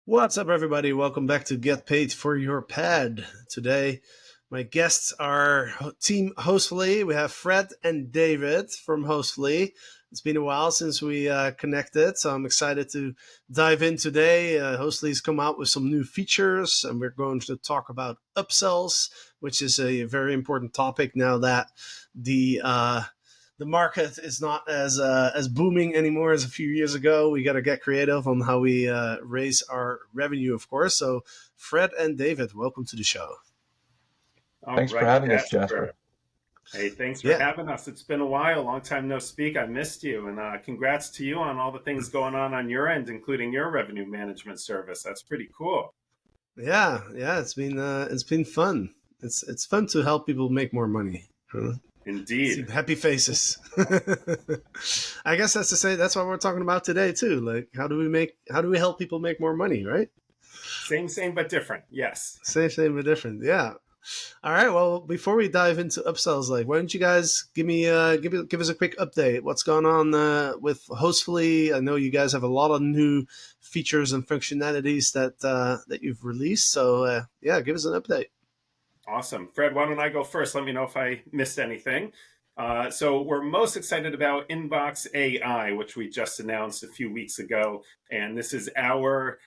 What's up, everybody? Welcome back to Get Paid for Your Pad. Today, my guests are Team Hostfully. We have Fred and David from Hostfully. It's been a while since we connected, so I'm excited to dive in today. Hostfully's come out with some new features, and we're going to talk about upsells, which is a very important topic now that the market is not as booming anymore as a few years ago. We got to get creative on how we raise our revenue, of course. So, Fred and David, welcome to the show. All Thanks for right, having us, Jasper. Jasper. Hey, thanks for Yeah, having us. It's been a while, long time no speak. I missed you, and congrats to you on all the things going on your end, including your revenue management service. That's pretty cool. yeah. It's been fun. It's fun to help people make more money. See Indeed. happy faces. I guess that's to say that's what we're talking about today too. Like, how do we help people make more money, right? Same, but different. Yes. Same but different. Yeah. All right. Well, before we dive into upsells, like, why don't you guys give us a quick update? What's going on with Hostfully? I know you guys have a lot of new features and functionalities that you've released. So yeah, give us an update. Awesome. Fred, why don't I go first? Let me know if I missed anything. So we're most excited about Inbox AI, which we just announced a few weeks ago. And this is our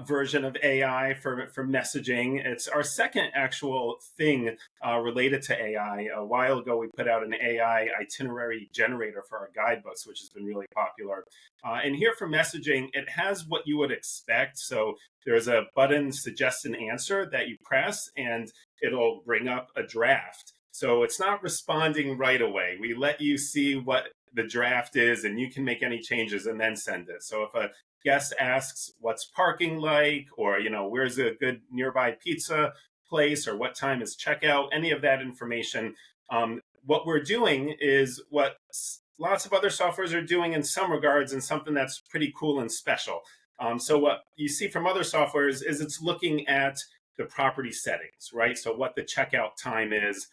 version of AI for messaging. It's our second actual thing related to AI. A while ago, we put out an AI itinerary generator for our guidebooks, which has been really popular. And here for messaging, it has what you would expect. So there's a button suggest an answer that you press, and it'll bring up a draft. So it's not responding right away. We let you see what the draft is, and you can make any changes and then send it. So if a guest asks what's parking like, or where's a good nearby pizza place, or what time is checkout, any of that information, what we're doing is what lots of other softwares are doing in some regards, and something that's pretty cool and special. So what you see from other softwares is it's looking at the property settings, right? So what the checkout time is,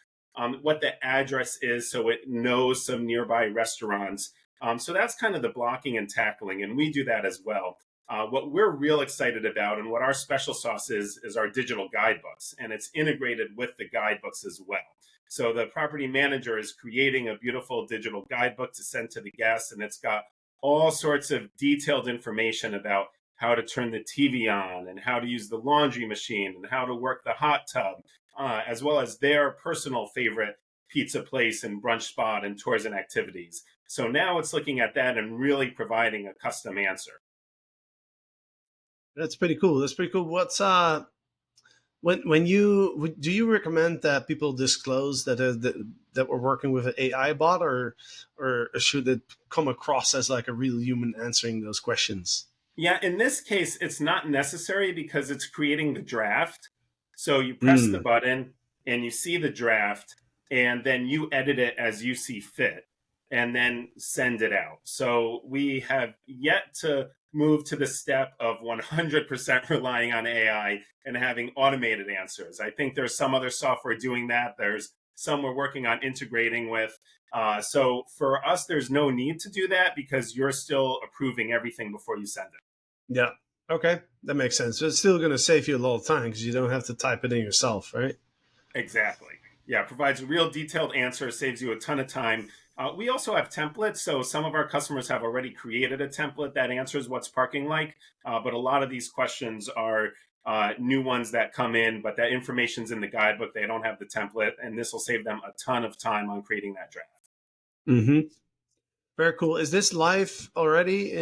what the address is, so it knows some nearby restaurants. So that's kind of the blocking and tackling, and we do that as well. What we're real excited about and what our special sauce is our digital guidebooks, and it's integrated with the guidebooks as well. So the property manager is creating a beautiful digital guidebook to send to the guests, and it's got all sorts of detailed information about how to turn the TV on and how to use the laundry machine and how to work the hot tub, as well as their personal favorite pizza place and brunch spot and tours and activities. So now it's looking at that and really providing a custom answer. That's pretty cool. That's pretty cool. What's when you do you recommend that people disclose that we're working with an AI bot, or should it come across as like a real human answering those questions? Yeah, in this case, it's not necessary because it's creating the draft. So you press the Mm. button and you see the draft, and then you edit it as you see fit and then send it out. So we have yet to move to the step of 100% relying on AI and having automated answers. I think there's some other software doing that. There's some we're working on integrating with. So for us, there's no need to do that because you're still approving everything before you send it. Yeah. Okay, that makes sense. So it's still going to save you a lot of time because you don't have to type it in yourself, right? Exactly. Yeah, provides a real detailed answer, saves you a ton of time. We also have templates. So some of our customers have already created a template that answers what's parking like. But a lot of these questions are new ones that come in, but that information's in the guidebook. They don't have the template, and this will save them a ton of time on creating that draft. Mm-hmm. Very cool. Is this live already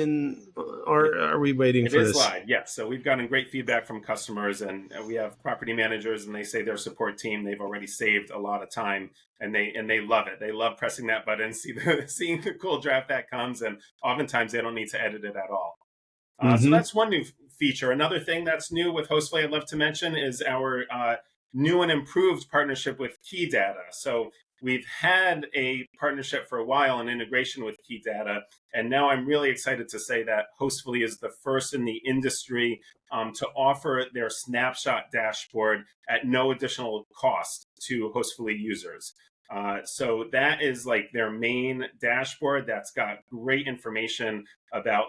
or are we waiting It for is this? live, yes. So we've gotten great feedback from customers, and we have property managers, and they say their support team they've already saved a lot of time, and they love it. They love pressing that button, seeing the cool draft that comes, and oftentimes they don't need to edit it at all. So Mm-hmm. that's one new feature. Another thing that's new with Hostfully I'd love to mention is our new and improved partnership with Key Data. So we've had a partnership for a while, an integration with Key Data, and now I'm really excited to say that Hostfully is the first in the industry to offer their snapshot dashboard at no additional cost to Hostfully users. So that is like their main dashboard that's got great information about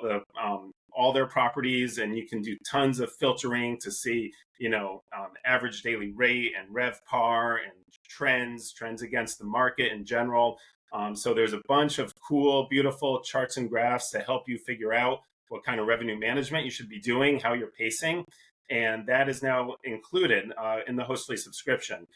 all their properties, and you can do tons of filtering to see, average daily rate and RevPAR and trends against the market in general. So there's a bunch of cool, beautiful charts and graphs to help you figure out what kind of revenue management you should be doing, how you're pacing. And that is now included in the Hostfully subscription.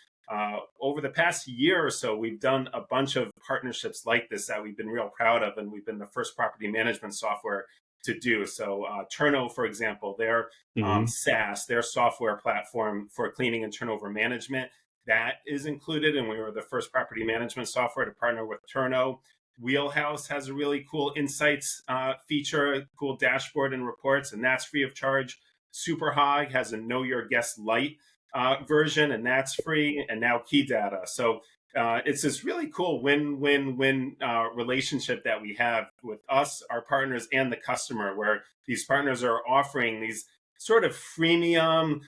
Over the past year or so, we've done a bunch of partnerships like this that we've been real proud of, and we've been the first property management software to do. So Turno, for example, their Mm-hmm. SaaS, their software platform for cleaning and turnover management, that is included, and we were the first property management software to partner with Turno. Wheelhouse has a really cool insights feature, cool dashboard and reports, and that's free of charge. Superhog has a Know Your Guest Lite version, and that's free. And now Key Data. So it's this really cool win-win-win relationship that we have with us, our partners, and the customer, where these partners are offering these sort of freemium,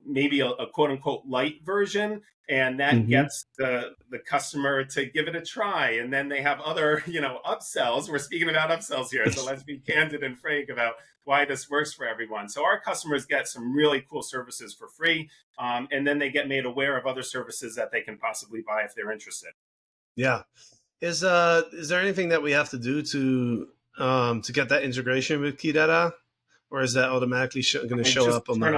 maybe a quote unquote light version, and that Mm-hmm. gets the customer to give it a try. And then they have other, upsells. We're speaking about upsells here, so let's be candid and frank about why this works for everyone. So our customers get some really cool services for free, and then they get made aware of other services that they can possibly buy if they're interested. Yeah. Is there anything that we have to do to get that integration with Key Data, or is that automatically going to show Just up on turn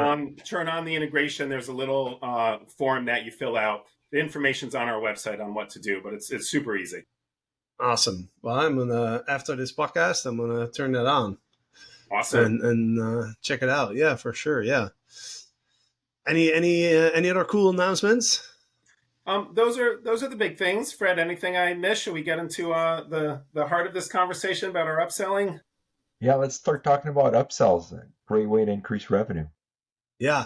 our? on the integration. There's a little form that you fill out. The information's on our website on what to do, but it's super easy. Awesome. Well, I'm gonna after this podcast, I'm gonna turn that on Awesome. and check it out. Yeah, for sure. Yeah. Any other cool announcements? Those are the big things. Fred, anything I missed? Should we get into the heart of this conversation about our upselling? Yeah, let's start talking about upsells. A great way to increase revenue. Yeah.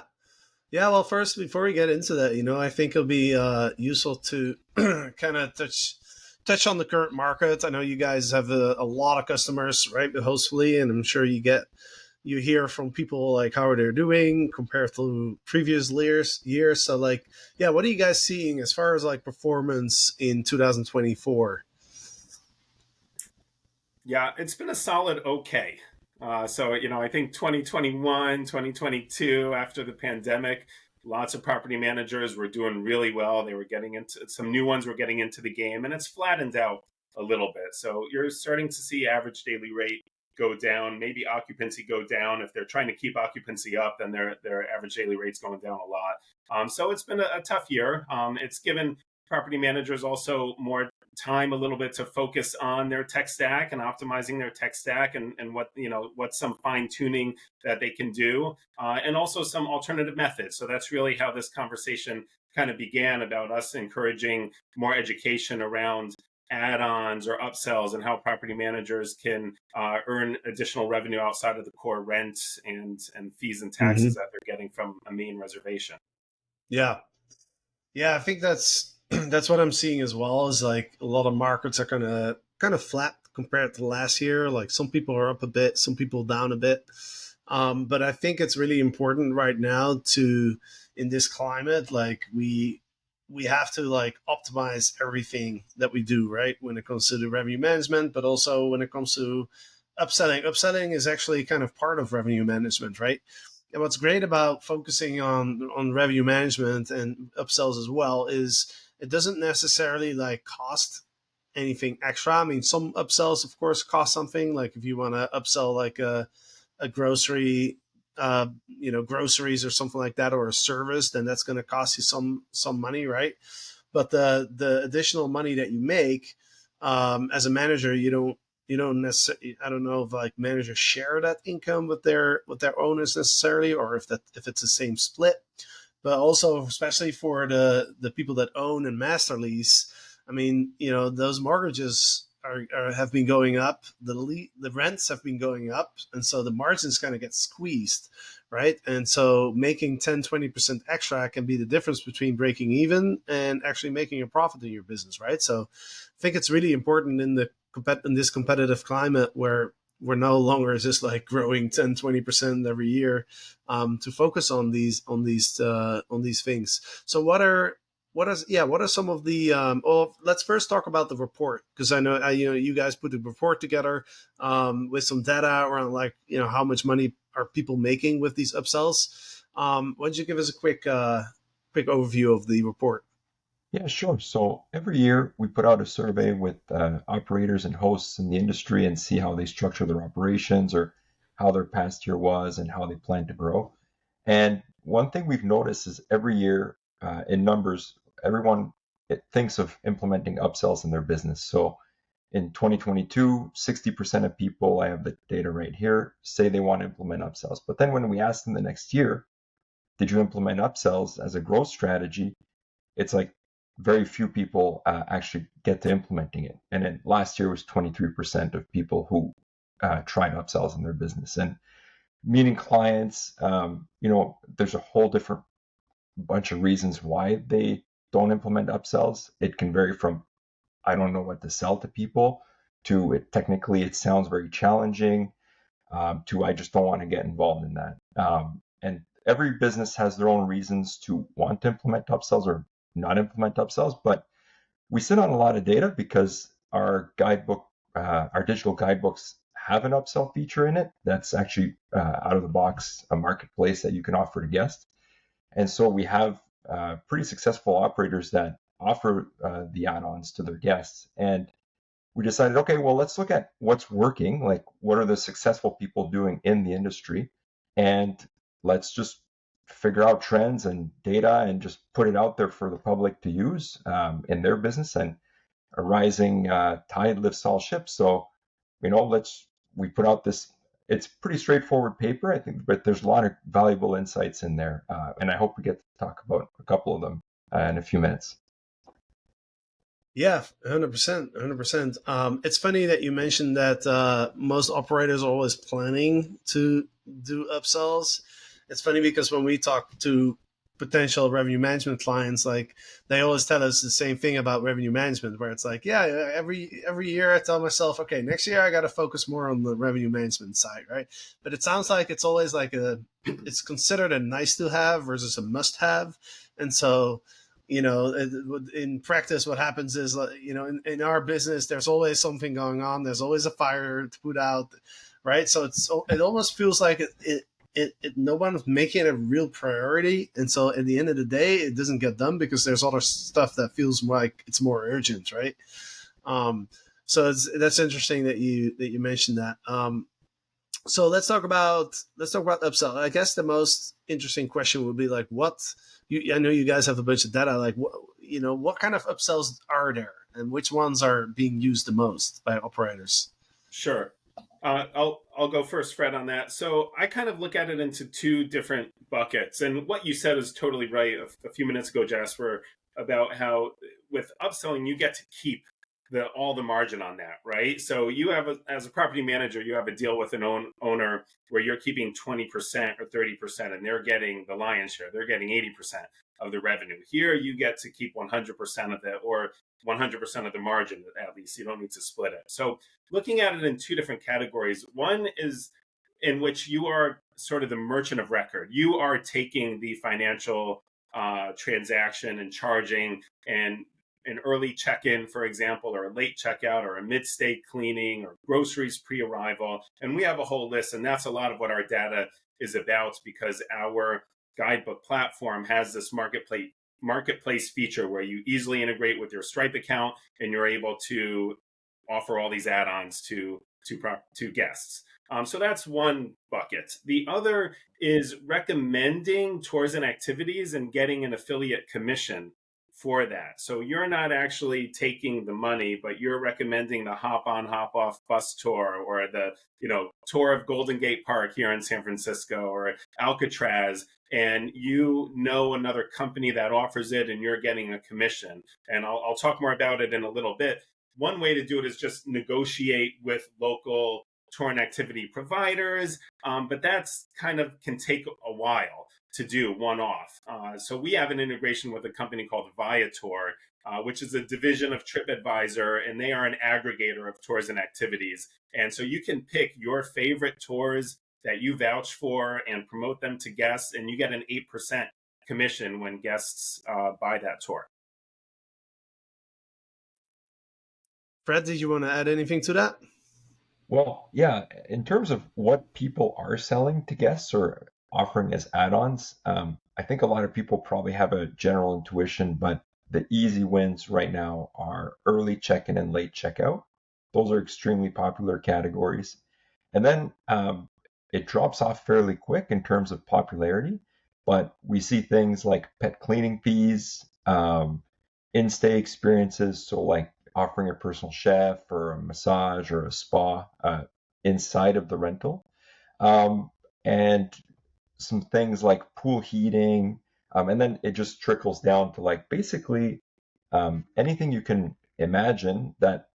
Yeah. Well, first, before we get into that, I think it'll be useful to kind of touch on the current market. I know you guys have a lot of customers, right, with Hostfully, and I'm sure you hear from people like how they're doing compared to previous years. So like, yeah, what are you guys seeing as far as like performance in 2024? Yeah, it's been a solid okay. So, I think 2021, 2022, after the pandemic, lots of property managers were doing really well. They were getting into some new ones were getting into the game, and it's flattened out a little bit. So you're starting to see average daily rate go down, maybe occupancy go down. If they're trying to keep occupancy up, then their average daily rate's going down a lot. So it's been a tough year. It's given property managers also more time a little bit to focus on their tech stack and optimizing their tech stack, and what's some fine tuning that they can do, and also some alternative methods. So that's really how this conversation kind of began, about us encouraging more education around add-ons or upsells and how property managers can earn additional revenue outside of the core rent and fees and taxes Mm-hmm. that they're getting from a main reservation. Yeah. Yeah, I think that's that's what I'm seeing as well. Is like a lot of markets are kind of flat compared to last year. Like some people are up a bit, some people down a bit. But I think it's really important right now to in this climate, like we have to like optimize everything that we do, right? When it comes to the revenue management, but also when it comes to upselling. Upselling is actually kind of part of revenue management, right? And what's great about focusing on revenue management and upsells as well is it doesn't necessarily like cost anything extra. I mean, some upsells, of course, cost something. Like if you want to upsell like a grocery, groceries or something like that, or a service, then that's going to cost you some money, right? But the additional money that you make as a manager, you don't necessarily. I don't know if like managers share that income with their owners necessarily, or if it's the same split. But also, especially for the people that own and master lease, I mean, those mortgages have been going up. The rents have been going up, and so the margins kind of get squeezed, right? And so making 10-20% extra can be the difference between breaking even and actually making a profit in your business, right? So I think it's really important in this competitive climate where we're no longer just like growing 10-20% every year, to focus on these things. So what are some of the let's first talk about the report, because I know you guys put the report together with some data around, like, how much money are people making with these upsells. Why don't you give us a quick overview of the report? Yeah, sure. So every year we put out a survey with operators and hosts in the industry and see how they structure their operations or how their past year was and how they plan to grow. And one thing we've noticed is every year in numbers, everyone thinks of implementing upsells in their business. So in 2022, 60% of people, I have the data right here, say they want to implement upsells. But then when we ask them the next year, did you implement upsells as a growth strategy? It's like very few people actually get to implementing it. And then last year was 23% of people who tried upsells in their business. And meeting clients, there's a whole different bunch of reasons why they don't implement upsells. It can vary from I don't know what to sell to people to technically it sounds very challenging to I just don't want to get involved in that. And every business has their own reasons to want to implement upsells or not implement upsells, but we sit on a lot of data because our digital guidebooks have an upsell feature in it that's actually out of the box a marketplace that you can offer to guests. And so we have pretty successful operators that offer the add-ons to their guests. And we decided, okay, well, let's look at what's working, like what are the successful people doing in the industry, and let's just figure out trends and data and just put it out there for the public to use in their business. And a rising tide lifts all ships. So, we put out this. It's pretty straightforward paper, I think, but there's a lot of valuable insights in there, and I hope we get to talk about a couple of them in a few minutes. Yeah, 100%, 100%. It's funny that you mentioned that most operators are always planning to do upsells. It's funny because when we talk to potential revenue management clients, like, they always tell us the same thing about revenue management, where it's like, yeah, every year I tell myself, okay, next year I got to focus more on the revenue management side, right? But it sounds like it's always like it's considered a nice to have versus a must have, and so, in practice, what happens is, in our business, there's always something going on. There's always a fire to put out, right? So it almost feels like no one's making it a real priority, and so at the end of the day, it doesn't get done because there's other stuff that feels like it's more urgent, right? Um, so that's interesting that you mentioned that. So let's talk about upsell. I guess the most interesting question would be, like, I know you guys have a bunch of data. Like, what kind of upsells are there, and which ones are being used the most by operators? Sure. I'll go first, Fred, on that. So I kind of look at it into two different buckets, and what you said is totally right a few minutes ago, Jasper, about how with upselling you get to keep all the margin on that, right? So you have as a property manager, you have a deal with an owner where you're keeping 20% or 30%, and they're getting the lion's share. They're getting 80% of the revenue. Here, you get to keep 100% of it, or 100% of the margin, at least. You don't need to split it. So looking at it in two different categories. One is in which you are sort of the merchant of record. You are taking the financial transaction and charging, and an early check-in, for example, or a late checkout, or a mid-stay cleaning, or groceries pre-arrival. And we have a whole list, and that's a lot of what our data is about, because our guidebook platform has this marketplace feature where you easily integrate with your Stripe account, and you're able to offer all these add-ons to guests. So that's one bucket. The other is recommending tours and activities and getting an affiliate commission for that. So you're not actually taking the money, but you're recommending the hop on, hop off bus tour, or the tour of Golden Gate Park here in San Francisco, or Alcatraz, and another company that offers it, and you're getting a commission. And I'll talk more about it in a little bit. One way to do it is just negotiate with local tour and activity providers, but that's kind of can take a while to do one-off. So we have an integration with a company called Viator, which is a division of TripAdvisor, and they are an aggregator of tours and activities. And so you can pick your favorite tours that you vouch for and promote them to guests, and you get an 8% commission when guests buy that tour. Fred, did you want to add anything to that? Well, yeah, in terms of what people are selling to guests or offering as add-ons, I think a lot of people probably have a general intuition, but the easy wins right now are early check-in and late checkout. Those are extremely popular categories. And then it drops off fairly quick in terms of popularity, but we see things like pet cleaning fees, in-stay experiences, so like offering a personal chef or a massage or a spa inside of the rental, and some things like pool heating, and then it just trickles down to like basically anything you can imagine that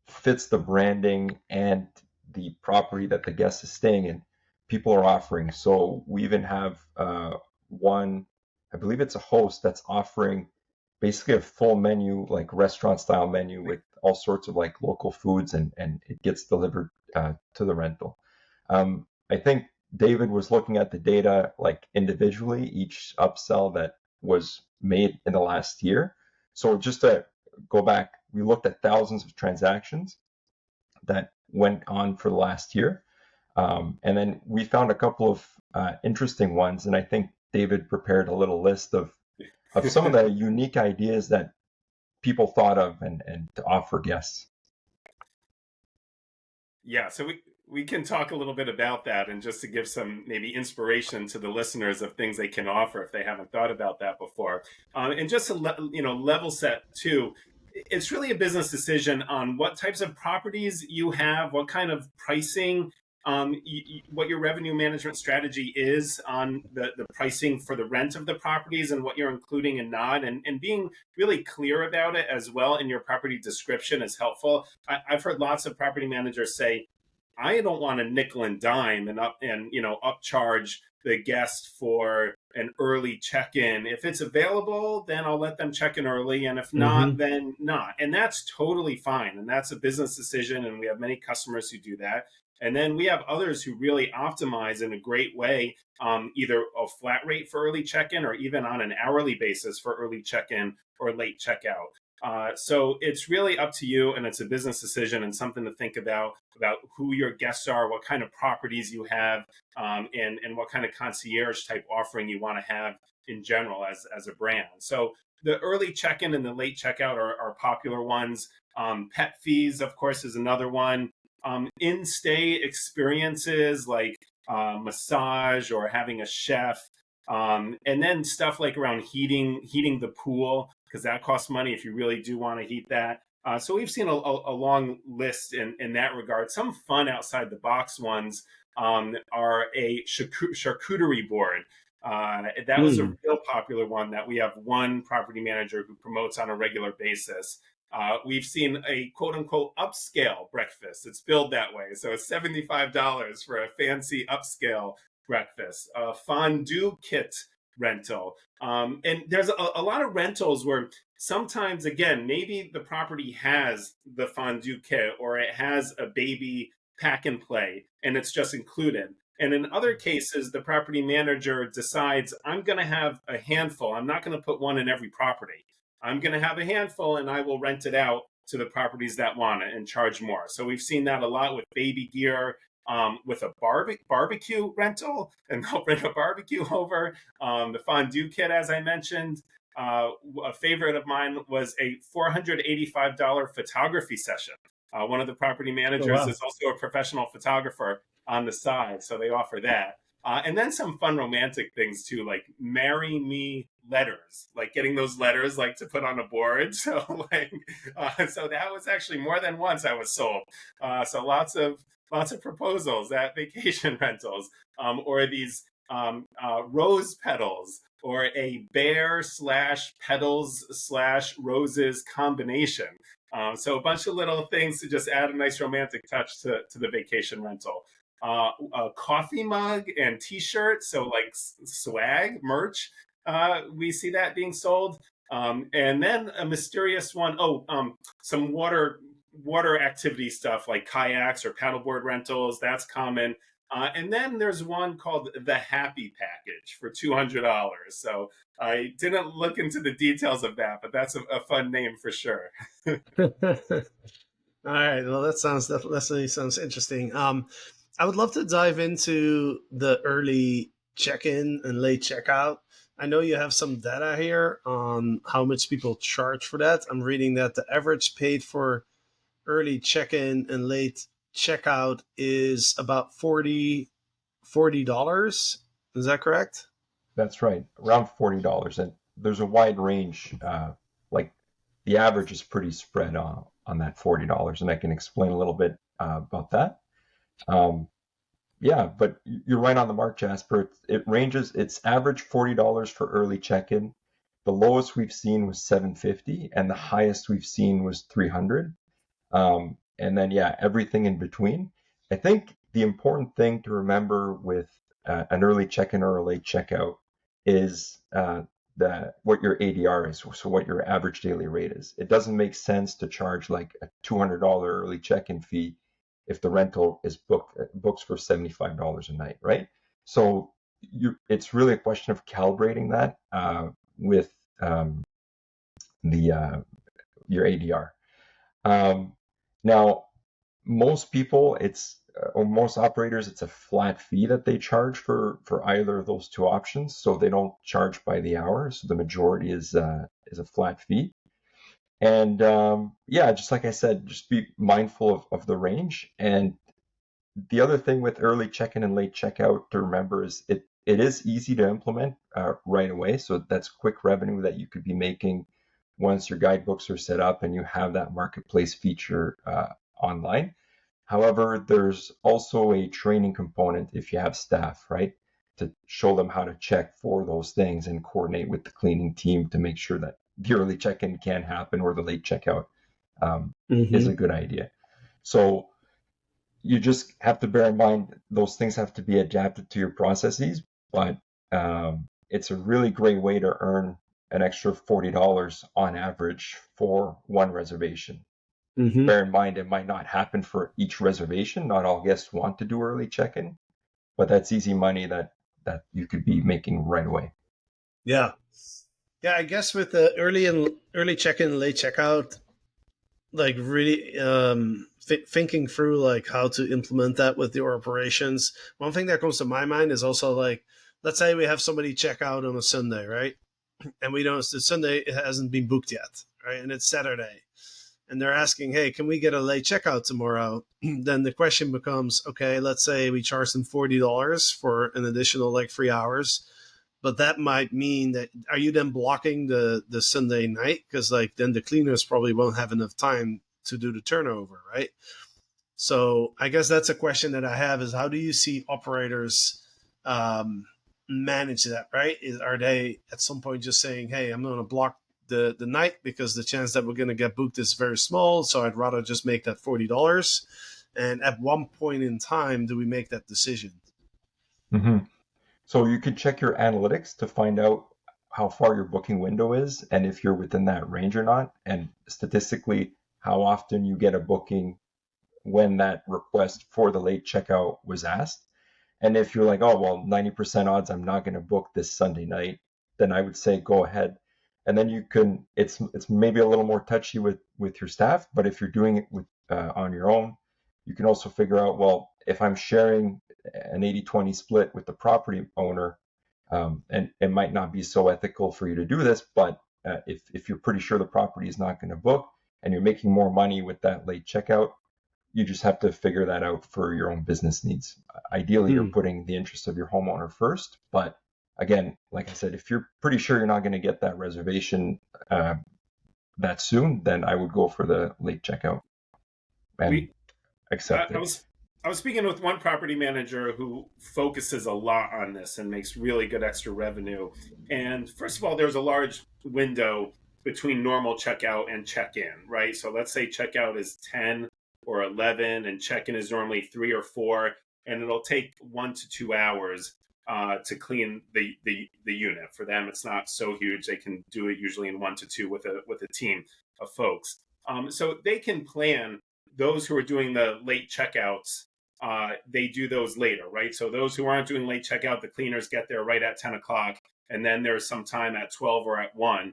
fits the branding and the property that the guest is staying in. People are offering. So we even have one, I believe it's a host that's offering basically a full menu, like restaurant style menu with all sorts of like local foods, and it gets delivered to the rental. I think David was looking at the data like individually, each upsell that was made in the last year. So just to go back, we looked at thousands of transactions that went on for the last year. And then we found a couple of interesting ones. And I think David prepared a little list of some of the unique ideas that people thought of and to offer guests. Yeah, so we can talk a little bit about that, and just to give some maybe inspiration to the listeners of things they can offer if they haven't thought about that before. And just to level set too, it's really a business decision on what types of properties you have, what kind of pricing, what your revenue management strategy is on the pricing for the rent of the properties, and what you're including and not, and being really clear about it as well in your property description is helpful. I've heard lots of property managers say, I don't want to nickel and dime and upcharge the guest for an early check-in. If it's available, then I'll let them check in early, and if not, then not. And that's totally fine. And that's a business decision, and we have many customers who do that. And then we have others who really optimize in a great way, either a flat rate for early check-in or even on an hourly basis for early check-in or late checkout. So it's really up to you, and it's a business decision and something to think about who your guests are, what kind of properties you have, and what kind of concierge type offering you want to have in general as a brand. So the early check-in and the late checkout are popular ones. Pet fees, of course, is another one. In-stay experiences like massage or having a chef, and then stuff like around heating the pool, because that costs money if you really do want to heat that. So we've seen a long list in that regard. Some fun outside the box ones are a charcuterie board. That was a real popular one that we have one property manager who promotes on a regular basis. We've seen a quote unquote upscale breakfast. It's billed that way. So it's $75 for a fancy upscale breakfast, a fondue kit rental. And there's a lot of rentals where sometimes, again, maybe the property has the fondue kit or it has a baby pack and play and it's just included. And in other cases, the property manager decides, I'm going to have a handful. I'm not going to put one in every property. I'm going to have a handful and I will rent it out to the properties that want it and charge more. So we've seen that a lot with baby gear, with a barbecue rental, and they'll bring a barbecue over. The fondue kit, as I mentioned. A favorite of mine was a $485 photography session. One of the property managers is also a professional photographer on the side, so they offer that. And then some fun romantic things too, like marry me letters, like getting those letters like to put on a board. So so that was actually more than once I was sold. So lots of proposals at vacation rentals, or these rose petals, or a bear / petals / roses combination. So a bunch of little things to just add a nice romantic touch to the vacation rental. A coffee mug and t-shirt, so like swag merch, we see that being sold. And then a mysterious one, some water activity stuff like kayaks or paddleboard rentals, that's common. And then there's one called the Happy Package for $200. So I didn't look into the details of that, but that's a fun name for sure. All right. Well, that definitely sounds interesting. I would love to dive into the early check-in and late checkout. I know you have some data here on how much people charge for that. I'm reading that the average paid for early check-in and late checkout is about $40. Is that correct? That's right, around $40, and there's a wide range. Like the average is pretty spread on that $40, and I can explain a little bit about that. Um, yeah, but you're right on the mark, Jasper. It ranges. It's average $40 for early check-in. The lowest we've seen was 750, and the highest we've seen was 300. And then yeah, everything in between. I think the important thing to remember with an early check-in or a late checkout is what your ADR is, so what your average daily rate is. It doesn't make sense to charge like a $200 early check-in fee if the rental is books for $75 a night, right? So it's really a question of calibrating that with the your ADR. Um, Now, most people, or most operators, it's a flat fee that they charge for either of those two options. So they don't charge by the hour. So the majority is a flat fee. And yeah, just like I said, just be mindful of the range. And the other thing with early check-in and late checkout to remember is it is easy to implement right away. So that's quick revenue that you could be making once your guidebooks are set up and you have that marketplace feature online. However, there's also a training component if you have staff, right? To show them how to check for those things and coordinate with the cleaning team to make sure that the early check-in can happen or the late checkout is Mm-hmm. a good idea. So you just have to bear in mind those things have to be adapted to your processes, but it's a really great way to earn an extra $40 on average for one reservation. Mm-hmm. Bear in mind, it might not happen for each reservation. Not all guests want to do early check-in, but that's easy money that you could be making right away. Yeah. Yeah, I guess with the early check-in and late checkout, like really thinking through like how to implement that with your operations. One thing that comes to my mind is also like, let's say we have somebody check out on a Sunday, right? And we don't, the Sunday it hasn't been booked yet, right? And it's Saturday. And they're asking, hey, can we get a late checkout tomorrow? Then the question becomes, okay, let's say we charge them $40 for an additional like 3 hours. But that might mean that are you then blocking the Sunday night? Because like then the cleaners probably won't have enough time to do the turnover, right? So I guess that's a question that I have is how do you see operators um, manage that, right? Are they at some point just saying, hey, I'm going to block the night because the chance that we're going to get booked is very small. So I'd rather just make that $40. And at one point in time, do we make that decision? Mm-hmm. So you could check your analytics to find out how far your booking window is and if you're within that range or not, and statistically how often you get a booking when that request for the late checkout was asked. And if you're like, oh, well, 90% odds I'm not going to book this Sunday night, then I would say go ahead. And then you can, it's maybe a little more touchy with your staff, but if you're doing it with on your own, you can also figure out, well, if I'm sharing an 80-20 split with the property owner, and it might not be so ethical for you to do this, but if you're pretty sure the property is not going to book and you're making more money with that late checkout, you just have to figure that out for your own business needs. Ideally, you're Hmm. putting the interest of your homeowner first. But again, like I said, if you're pretty sure you're not going to get that reservation that soon, then I would go for the late checkout and We accept I it. was I was speaking with one property manager who focuses a lot on this and makes really good extra revenue. And first of all, there's a large window between normal checkout and check-in, right? So let's say checkout is 10 or 11 and check-in is normally 3 or 4, and it'll take 1 to 2 hours to clean the unit. For them, it's not so huge. They can do it usually in 1 to 2 with a team of folks. So they can plan those who are doing the late checkouts, they do those later, right? So those who aren't doing late checkout, the cleaners get there right at 10 o'clock, and then there's some time at 12 or at 1.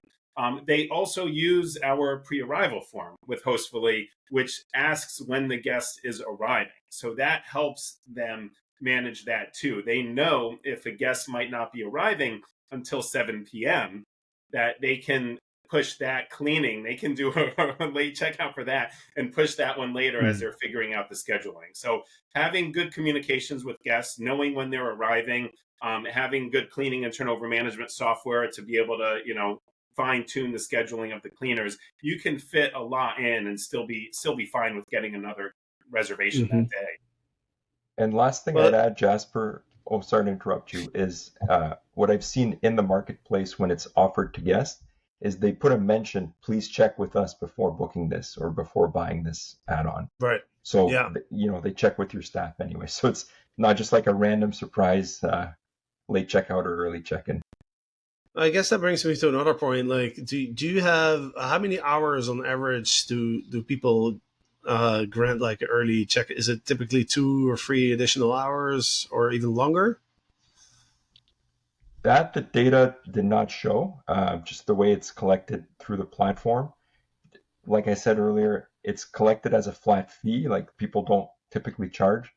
They also use our pre-arrival form with Hostfully, which asks when the guest is arriving. So that helps them manage that too. They know if a guest might not be arriving until 7 p.m., that they can push that cleaning. They can do a late checkout for that and push that one later as Mm. they're figuring out the scheduling. So having good communications with guests, knowing when they're arriving, having good cleaning and turnover management software to be able to, fine tune the scheduling of the cleaners, you can fit a lot in and still be fine with getting another reservation Hmm. that day. And last thing I'd Well, add, Jasper, oh, sorry to interrupt you, is what I've seen in the marketplace when it's offered to guests is they put a mention, please check with us before booking this or before buying this add-on. right. So, Yeah. they check with your staff anyway. So it's not just like a random surprise late checkout or early check-in. I guess that brings me to another point. Like, do you have how many hours on average do people grant like early check? Is it typically 2 or 3 additional hours, or even longer? That the data did not show, just the way it's collected through the platform. Like I said earlier, it's collected as a flat fee, like people don't typically charge.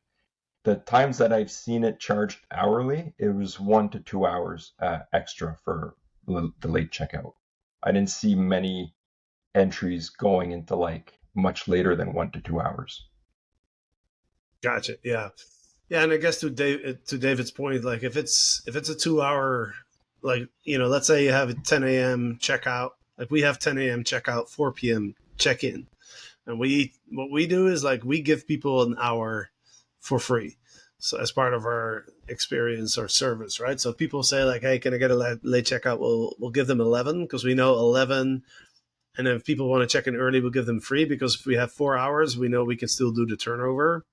The times that I've seen it charged hourly, it was 1 to 2 hours extra for the late checkout. I didn't see many entries going into like much later than 1 to 2 hours. Gotcha. Yeah. Yeah, and I guess to David's point, like if it's a 2 hour, like let's say you have a 10 a.m. checkout, like we have 10 a.m. checkout, 4 p.m. check in, and what we do is like we give people an hour for free, so as part of our experience or service, right? So if people say like, hey, can I get a late checkout? We'll give them 11 because we know 11, and then if people want to check in early, we'll give them free because if we have 4 hours, we know we can still do the turnover.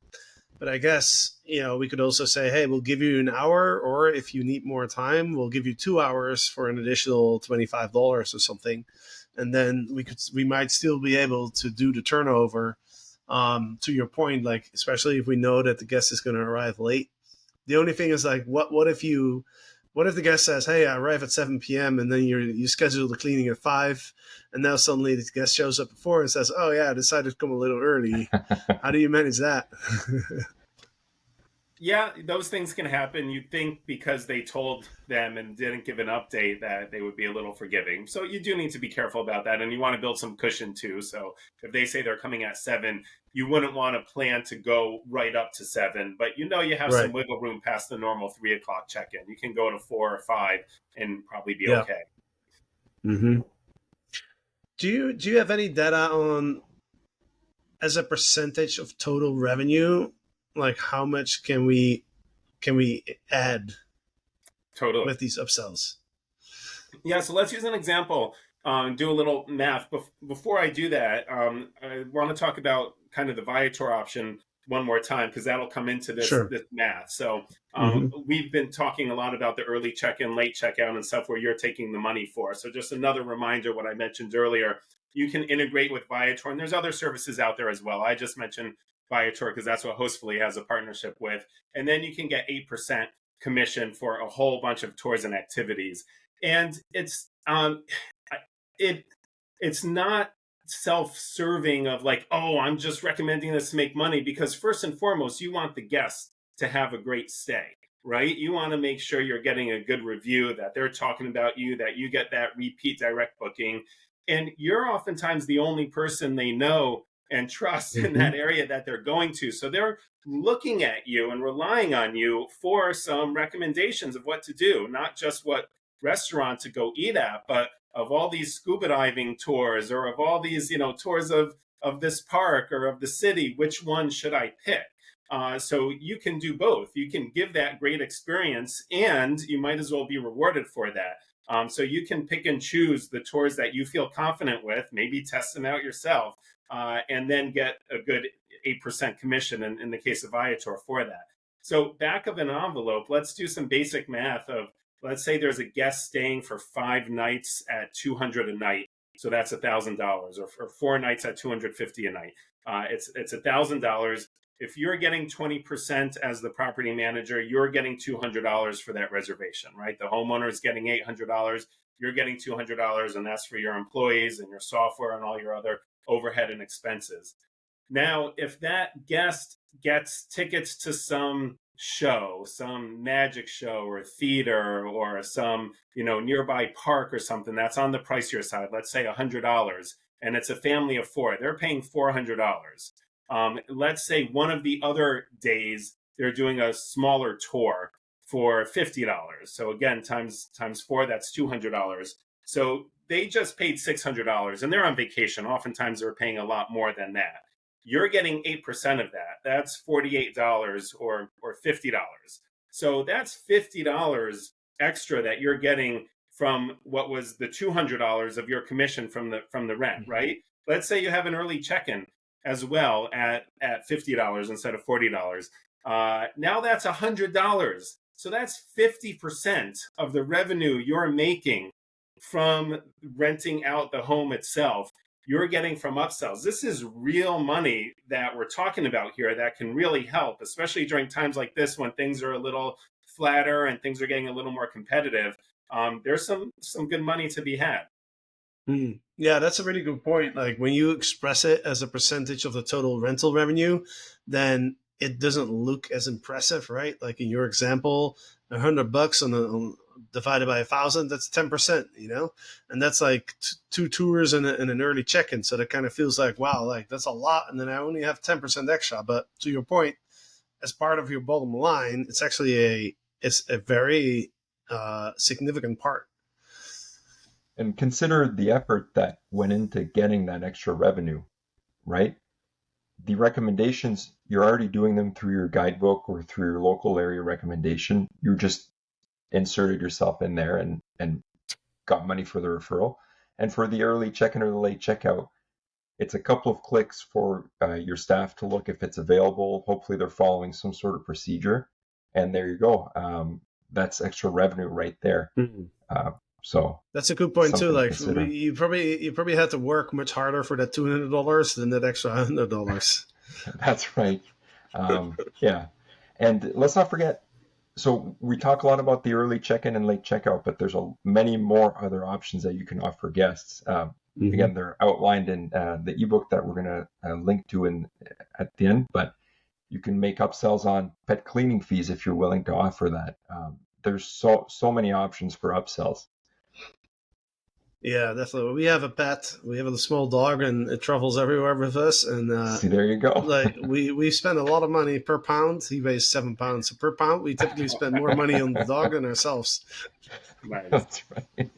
But I guess, we could also say, hey, we'll give you an hour, or if you need more time, we'll give you 2 hours for an additional $25 or something. And then we might still be able to do the turnover. To your point, like, especially if we know that the guest is going to arrive late. The only thing is like, what if the guest says, hey, I arrive at 7 p.m. and then you schedule the cleaning at 5, and now suddenly the guest shows up at 4 and says, oh yeah, I decided to come a little early. How do you manage that? Yeah, those things can happen. You'd think because they told them and didn't give an update that they would be a little forgiving. So you do need to be careful about that. And you want to build some cushion too. So if they say they're coming at 7, you wouldn't want to plan to go right up to 7. But you have some Right. wiggle room past the normal 3 o'clock check in. You can go to 4 or 5 and probably be Yeah. okay. Mm-hmm. Do you have any data on, as a percentage of total revenue, like how much can we add Totally. with these upsells? Yeah, so let's use an example. Do a little math. Before I do that, I want to talk about kind of the Viator option one more time because that'll come into this Sure. this math. So Mm-hmm. we've been talking a lot about the early check-in, late checkout, and stuff where you're taking the money for. So just another reminder, what I mentioned earlier, you can integrate with Viator, and there's other services out there as well. I just mentioned Viator because that's what Hostfully has a partnership with, and then you can get 8% commission for a whole bunch of tours and activities, and it it's not self-serving of like, oh, I'm just recommending this to make money, because first and foremost you want the guests to have a great stay, right? You want to make sure you're getting a good review, that they're talking about you, that you get that repeat direct booking, and you're oftentimes the only person they know and trust in Mm-hmm. that area that they're going to, so they're looking at you and relying on you for some recommendations of what to do, not just what restaurant to go eat at, but of all these scuba diving tours, or of all these, tours of this park or of the city, which one should I pick? So you can do both. You can give that great experience, and you might as well be rewarded for that. So you can pick and choose the tours that you feel confident with, maybe test them out yourself, and then get a good 8% commission in the case of Viator for that. So back of an envelope, let's do some basic math of, let's say there's a guest staying for 5 nights at 200 a night. So that's $1,000, or for 4 nights at 250 a night. It's $1,000. if you're getting 20% as the property manager, you're getting $200 for that reservation, right? The homeowner is getting $800, you're getting $200, and that's for your employees and your software and all your other overhead and expenses. Now, if that guest gets tickets to some show, some magic show or theater or some, nearby park or something that's on the pricier side, let's say $100, and it's a family of four, they're paying $400. Let's say one of the other days they're doing a smaller tour for $50. So again, times four, that's $200. So they just paid $600 and they're on vacation. Oftentimes they're paying a lot more than that. You're getting 8% of that. That's $48 or $50. So that's $50 extra that you're getting from what was the $200 of your commission from the rent, right? Let's say you have an early check-in as well at $50 instead of $40. Now that's $100. So that's 50% of the revenue you're making from renting out the home itself. You're getting from upsells. This is real money that we're talking about here that can really help, especially during times like this when things are a little flatter and things are getting a little more competitive. There's some good money to be had. Yeah, that's a really good point. Like when you express it as a percentage of the total rental revenue, then it doesn't look as impressive, right? Like in your example, $100 divided by 1,000, that's 10%, and that's like two tours and an early check-in. So that kind of feels like, wow, like that's a lot. And then I only have 10% extra. But to your point, as part of your bottom line, it's actually a very significant part. And consider the effort that went into getting that extra revenue, right? The recommendations, you're already doing them through your guidebook or through your local area recommendation. You just inserted yourself in there and got money for the referral. And for the early check-in or the late checkout, it's a couple of clicks for your staff to look if it's available. Hopefully they're following some sort of procedure. And there you go. That's extra revenue right there. So that's a good point too. Like to you probably had to work much harder for that $200 than that extra $100. That's right. Yeah, and let's not forget. So we talk a lot about the early check-in and late checkout, but there's many more other options that you can offer guests. Again, they're outlined in the ebook that we're going to link to at the end. But you can make upsells on pet cleaning fees if you're willing to offer that. There's so many options for upsells. Yeah, definitely. We have a pet. We have a small dog, and it travels everywhere with us. And see, there you go. Like we spend a lot of money per pound. He weighs 7 pounds, so per pound we typically spend more money on the dog than ourselves. Nice. That's right.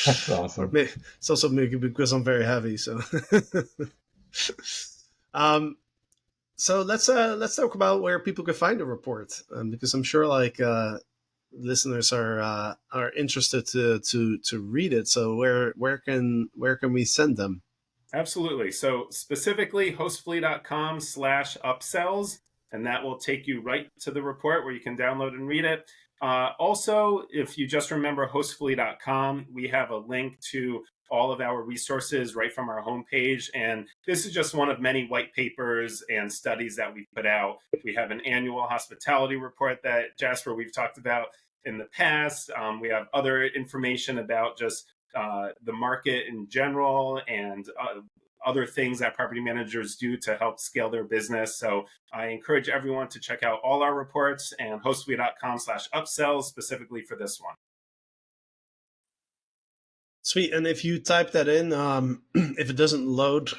That's awesome. It's also maybe because I'm very heavy. So, so let's talk about where people can find the report, because I'm sure listeners are interested to read it. So where can we send them? Absolutely. So specifically hostfully.com/upsells, and that will take you right to the report where you can download and read it. Also, if you just remember hostfully.com, we have a link to all of our resources right from our homepage. And this is just one of many white papers and studies that we put out. We have an annual hospitality report that, Jasper, we've talked about in the past. We have other information about just the market in general and other things that property managers do to help scale their business. So I encourage everyone to check out all our reports and hostfully.com/upsells specifically for this one. Sweet. And if you type that in, if it doesn't load,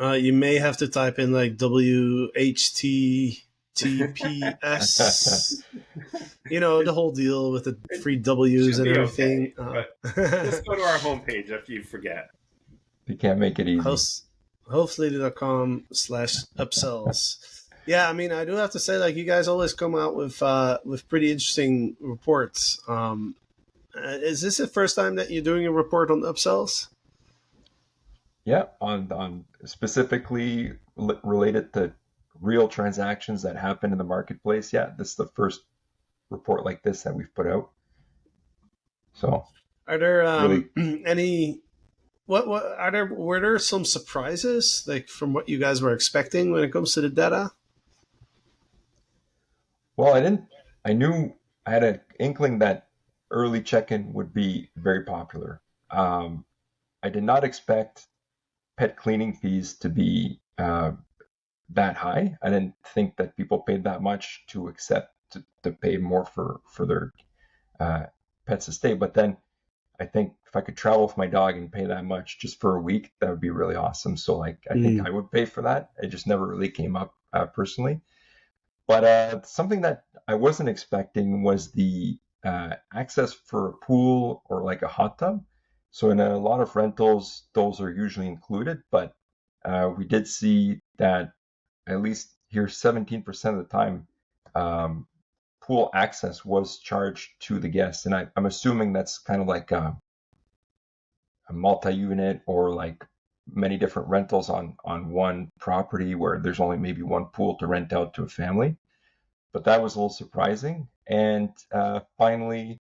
you may have to type in like WHTTPS, the whole deal with the 3 W's and everything. Okay, just go to our homepage if you forget. You can't make it easy. Hostfully.com/upsells. Yeah, I mean, I do have to say, like, you guys always come out with pretty interesting reports. Is this the first time that you're doing a report on upsells? Yeah, on specifically related to real transactions that happen in the marketplace. Yeah, this is the first report like this that we've put out. So, are there any? Were there some surprises like from what you guys were expecting when it comes to the data? Well, I knew I had an inkling that early check-in would be very popular. Um, I did not expect pet cleaning fees to be that high. I didn't think that people paid that much to accept to pay more for their uh, pets to stay. But then I think if I could travel with my dog and pay that much just for a week, that would be really awesome. So like I think Mm. I would pay for that. It just never really came up personally. But something that I wasn't expecting was the access for a pool or like a hot tub. So in a lot of rentals, those are usually included, but we did see that at least here 17% of the time, um, pool access was charged to the guests. And I'm assuming that's kind of like a multi-unit or like many different rentals on one property where there's only maybe one pool to rent out to a family. But that was a little surprising. And finally,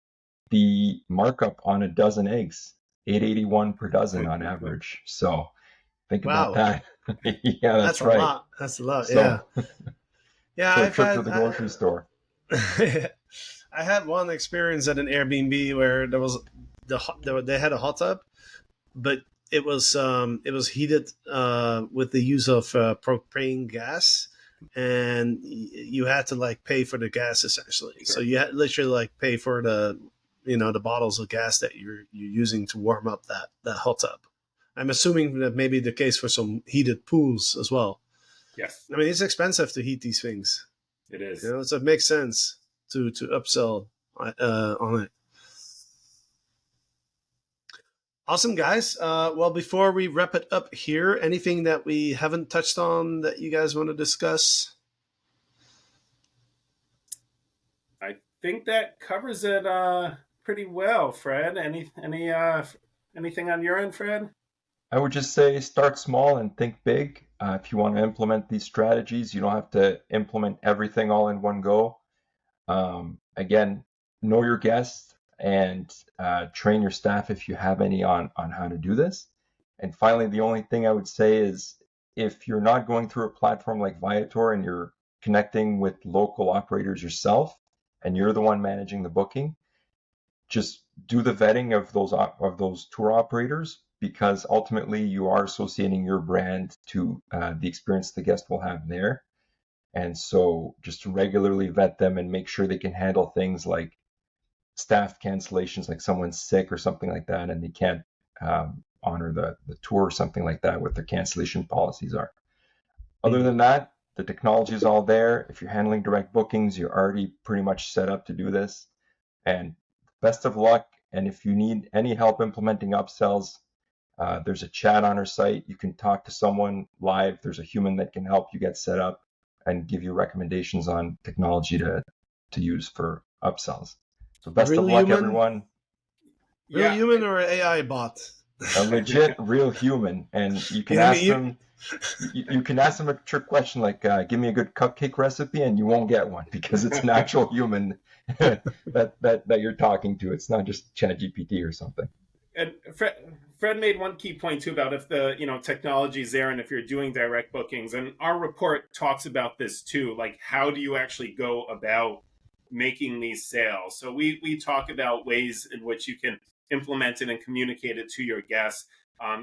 the markup on a dozen eggs, 881 per dozen on average. So think about Wow, that. Yeah, that's that's a right. lot. That's a lot. Yeah, So yeah. for a I've trip to had the grocery store. I had one experience at an Airbnb where there was they had a hot tub, but it was heated with the use of propane gas, and you had to like pay for the gas essentially. So Sure. you had literally like pay for the the bottles of gas that you're using to warm up that hot tub. I'm assuming that may be the case for some heated pools as well. Yes, I mean, it's expensive to heat these things, it is. so it makes sense to upsell on it. Awesome, guys. Well, before we wrap it up here, anything that we haven't touched on that you guys want to discuss? I think that covers it pretty well, Fred. Anything on your end, Fred? I would just say start small and think big. If you want to implement these strategies, you don't have to implement everything all in one go. Again, know your guests and train your staff if you have any on how to do this. And finally, the only thing I would say is if you're not going through a platform like Viator and you're connecting with local operators yourself and you're the one managing the booking, just do the vetting of those tour operators because ultimately you are associating your brand to the experience the guest will have there. And so just to regularly vet them and make sure they can handle things like staff cancellations, like someone's sick or something like that, and they can't honor the tour or something like that, what their cancellation policies are. Other Hmm. than that, the technology is all there. If you're handling direct bookings, you're already pretty much set up to do this. And best of luck. And if you need any help implementing upsells, there's a chat on our site. You can talk to someone live. There's a human that can help you get set up and give you recommendations on technology to use for upsells. So best of Real luck, human, everyone. real Yeah. human, or AI bot? A legit, real human, and you can You, ask you, them. You can ask them a trick question like, "Give me a good cupcake recipe," and you won't get one because it's an actual human that you're talking to. It's not just ChatGPT or something. And Fred made one key point too about if the technology is there and if you're doing direct bookings. And our report talks about this too, like how do you actually go about making these sales? So we talk about ways in which you can implement it and communicate it to your guests.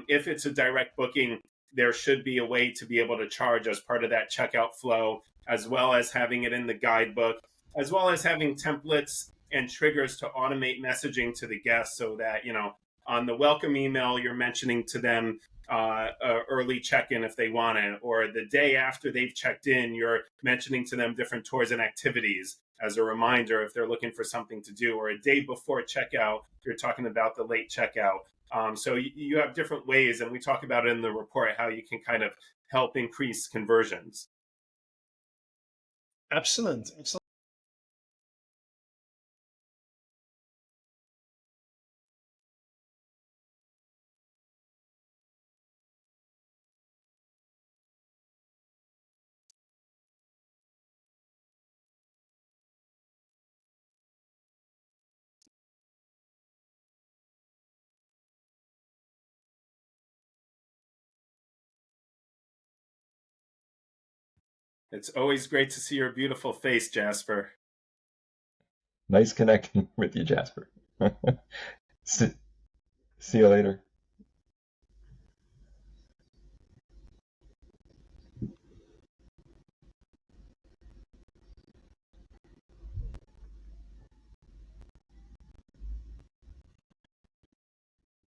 If it's a direct booking, there should be a way to be able to charge as part of that checkout flow, as well as having it in the guidebook, as well as having templates and triggers to automate messaging to the guests so that on the welcome email, you're mentioning to them early check-in if they want it, or the day after they've checked in, you're mentioning to them different tours and activities as a reminder if they're looking for something to do, or a day before checkout, you're talking about the late checkout. So you have different ways, and we talk about it in the report how you can kind of help increase conversions. Excellent, excellent. It's always great to see your beautiful face, Jasper. Nice connecting with you, Jasper. see, see you later.